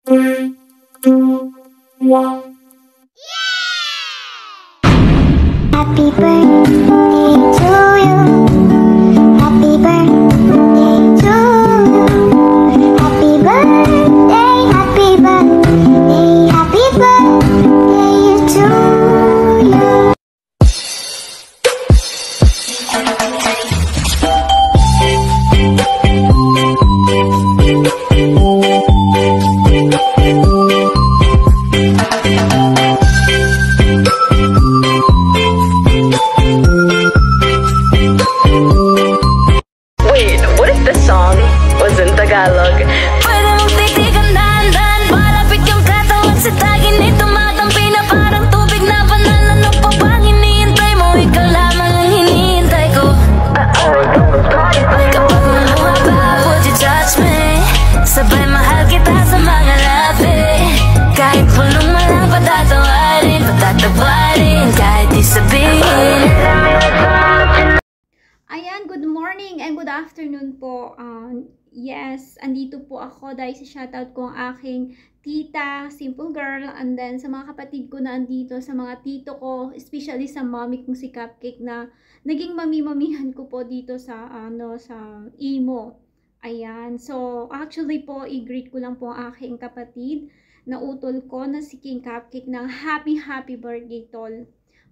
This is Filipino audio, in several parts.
Three, two, one. Happy birthday to you. Happy birthday to you. Happy birthday, happy birthday, happy birthday to you. Wait, what if the song was in Tagalog? Pwede mong titigan dahan-dahan, malapit yung katawan sa tagin nito matampi na parang tubig na banal. Ano pa bang hinihintay mo? Ikaw lamang ang hinihintay ko. Kapag mahaba, would you touch me? Sabay mahal kita sa mga labi. Kahit pulong man lang patatawarin, patatawarin, kahit di sabihin. Ayan, good morning and good afternoon po. Yes, andito po ako dahil sa shoutout ko ang aking tita, Simple Girl, and then sa mga kapatid ko na andito, sa mga tito ko, especially sa mommy kong si Cupcake na naging mami-mamihan ko po dito sa sa Imo. Ayan, so actually po i-greet ko lang po ang aking kapatid na utol ko na si King Cupcake ng happy birthday tol.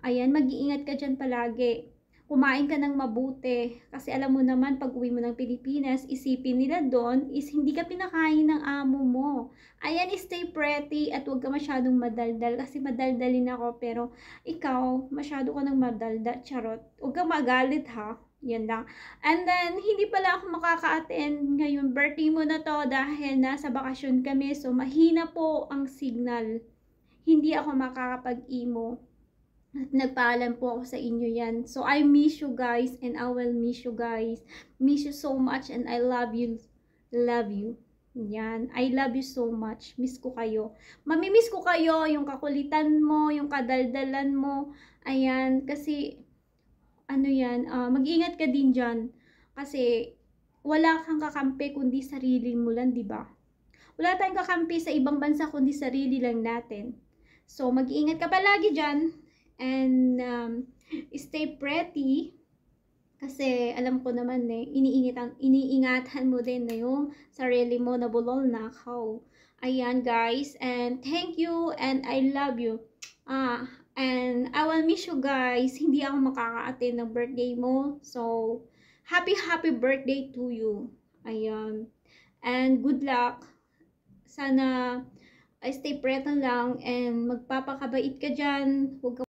Ayan, mag-iingat ka dyan palagi. Kumain ka ng mabuti. Kasi alam mo naman, pag uwi mo ng Pilipinas, isipin nila doon is hindi ka pinakain ng amo mo. Ayan, stay pretty at huwag ka masyadong madaldal. Kasi madaldalin ako, pero ikaw, masyado ka ng madaldal. Charot. Huwag kang magalit ha. Yan lang. And then, hindi pala ako makaka-attend ngayon. Birthday mo na to dahil nasa bakasyon kami. So, mahina po ang signal. Hindi ako makakapag-imo. Nagpaalam po ako sa inyo yan. So, I miss you guys and I will miss you guys. Miss you so much and I love you. Love you. Yan. I love you so much. Miss ko kayo. Mamimiss ko kayo. Yung kakulitan mo, yung kadaldalan mo. Ayan. Kasi, ano yan, mag-ingat ka din dyan. Kasi, wala kang kakampi kundi sarili mo lang, di ba? Wala tayong kakampi sa ibang bansa kundi sarili lang natin. So, mag-ingat ka palagi dyan. And stay pretty kasi alam ko naman iniingatan mo din na yung sarili mo na bulol na kao. Ayan guys, and thank you and I love you. And I will miss you guys. Hindi ako makaka-attend ng birthday mo. So, happy birthday to you. Ayan. And good luck. Sana stay pretty lang and magpapakabait ka dyan. Huwag ka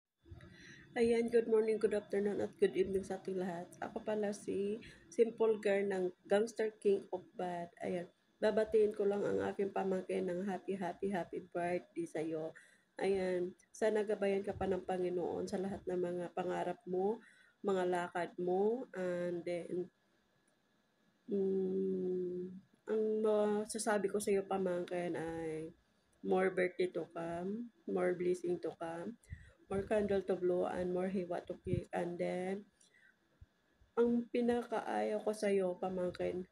Ayan, good morning, good afternoon, at good evening sa ating lahat. Ako pala si Simple Girl ng Gangster King of Bad. Ayan, babatiin ko lang ang aking pamangkin ng happy birthday sa iyo. Ayan, sana gabayan ka pa ng Panginoon sa lahat ng mga pangarap mo, mga lakad mo, and then, ang masasabi ko sa iyo pamangkin ay more birthday to come, more blessing to come, more candle to blow, and more hiwa to kick. And then, ang pinakaayaw ko sa iyo, pamangkin,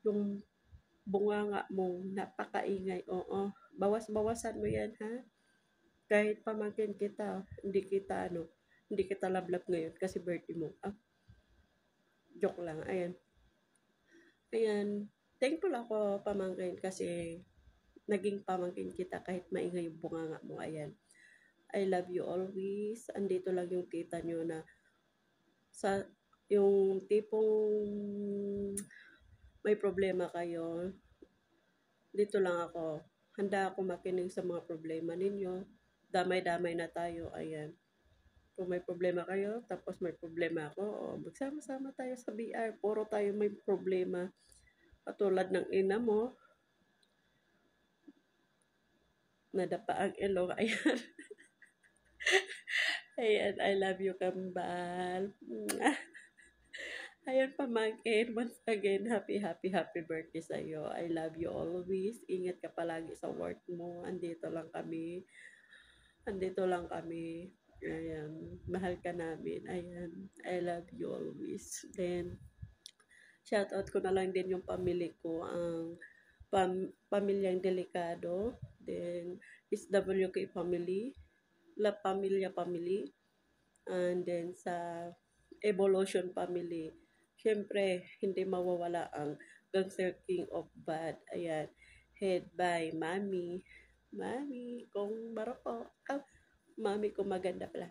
yung bunganga mong napakaingay. Oo, bawas-bawasan mo yan, ha? Kahit pamangkin kita, hindi kita lablab ngayon kasi birthday mo. Joke lang, ayan. Ayan, thankful ako, pamangkin, kasi naging pamangkin kita kahit maingay yung bunganga mo, ayan. I love you always. Andito lang yung tita nyo na sa yung tipong may problema kayo. Dito lang ako. Handa ako makinig sa mga problema ninyo. Damay-damay na tayo. Ayan. Kung may problema kayo, tapos may problema ako, magsama-sama tayo sa BR. Puro tayo may problema. Katulad ng ina mo, nadapa ang ilong. Ayan. Ayan, I love you, kambal. Ayan, pamangkin. Once again, happy birthday sa iyo. I love you always. Ingat ka palagi sa work mo. Andito lang kami. Ayan, mahal ka namin. Ayan, I love you always. Then, shoutout ko na lang din yung pamilya ko, ang Pamilyang Delicado, then SWK family, La Familia family, and then sa Evolution family. Siyempre, hindi mawawala ang Gangster King of Bad. Ayan, head by Mami. Mami, kung maroko. Mami ko maganda pala.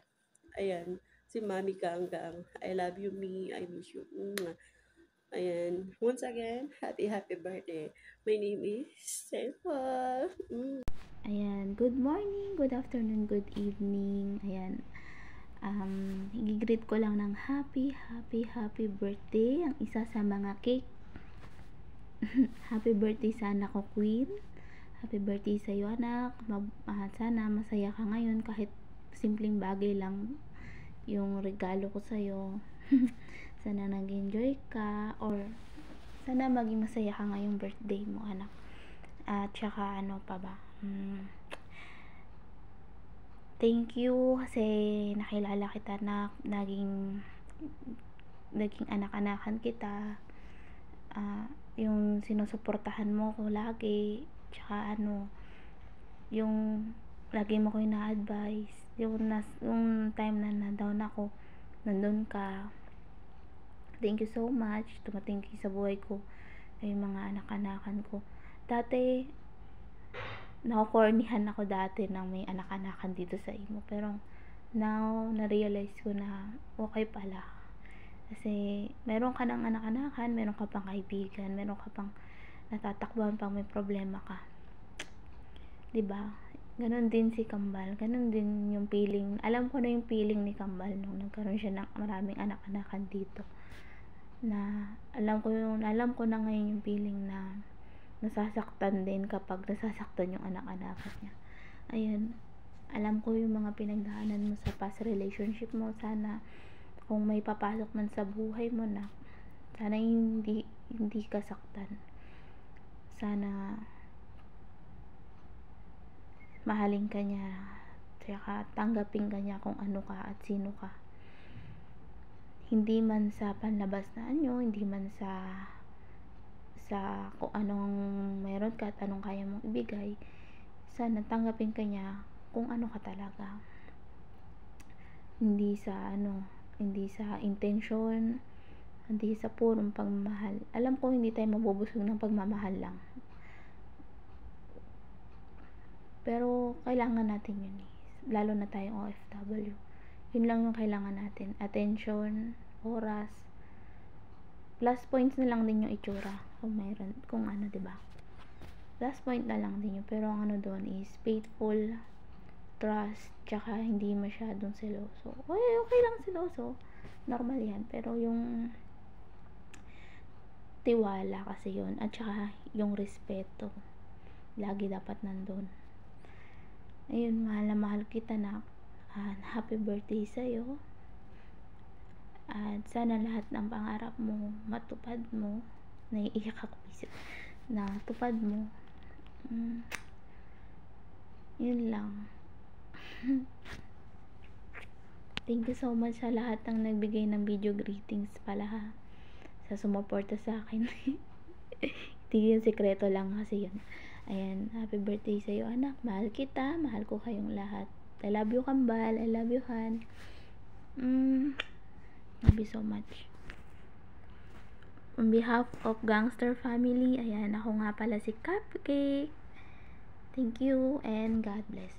Ayan, si Mami Ganggang. I love you, me. I miss you. Ayan, once again, happy birthday. My name is Sefa. Ayan, good morning, good afternoon, good evening. Ayan, i-greet ko lang ng happy birthday ang isa sa mga cake. Happy birthday sa anak ko, Queen. Happy birthday sa iyo, anak. Sana masaya ka ngayon kahit simpleng bagay lang yung regalo ko sa iyo. Sana nag-enjoy ka, or sana maging masaya ka ngayong birthday mo, anak. At saka ano pa ba? Thank you kasi nakilala kita, anak. Naging anak-anakan kita. Yung sinusuportahan mo ko lagi, tsaka yung lagi mo ko ina-advise, yung time na down ako, nandun ka. Thank you so much. Tumating kayo sa buhay ko, yung mga anak-anakan ko. Dati nakukornihan ako dati ng may anak-anakan dito sa imo, pero now na-realize ko na okay pala. Kasi meron ka ng anak-anakan, meron ka pang kaibigan, meron ka pang natatakbuhan pang may problema ka. 'Di ba? Ganon din si Kambal. Ganon din yung feeling. Alam ko na yung feeling ni Kambal nung nagkaroon siya ng maraming anak-anakan dito. Na alam ko na ngayon yung feeling na nasasaktan din kapag nasasaktan yung anak-anakan niya. Ayan. Alam ko yung mga pinagdaanan mo sa past relationship mo. Sana kung may papasok man sa buhay mo na, sana hindi ka saktan. Sana mahalin ka niya, tsaka tanggapin ka niya kung ano ka at sino ka. Hindi man sa panlabas na anyo, hindi man sa kung anong meron ka at anong kaya mong ibigay. Sana tanggapin ka niya kung ano ka talaga. Hindi sa intention, hindi sa purong pagmamahal. Alam ko hindi tayo mabubusog ng pagmamahal lang, pero kailangan natin yun lalo na tayong OFW. Yun lang yung kailangan natin, attention, oras, plus points na lang din yung itsura kung mayroon, kung diba, plus point na lang din yun. Pero ang doon is faithful, trust, tsaka hindi masyadong seloso. Okay lang seloso, normal yan, pero yung tiwala kasi yun, at tsaka yung respeto lagi dapat nandun. Ayun, mahal na mahal kita, na happy birthday sa'yo, at sana lahat ng pangarap mo matupad mo. Naiiyak ako na tupad mo. Yun lang. Thank you so much sa lahat ng nagbigay ng video greetings pala, ha, sa sumuporta sa akin. Hindi yun, sekreto lang kasi yun. Ayan, happy birthday sa'yo, anak. Mahal kita, mahal ko kayong lahat. I love you, Kambal. I love you, Han. Love you so much. On behalf of Gangster family, ayan, ako nga pala si Cupcake. Thank you and God bless.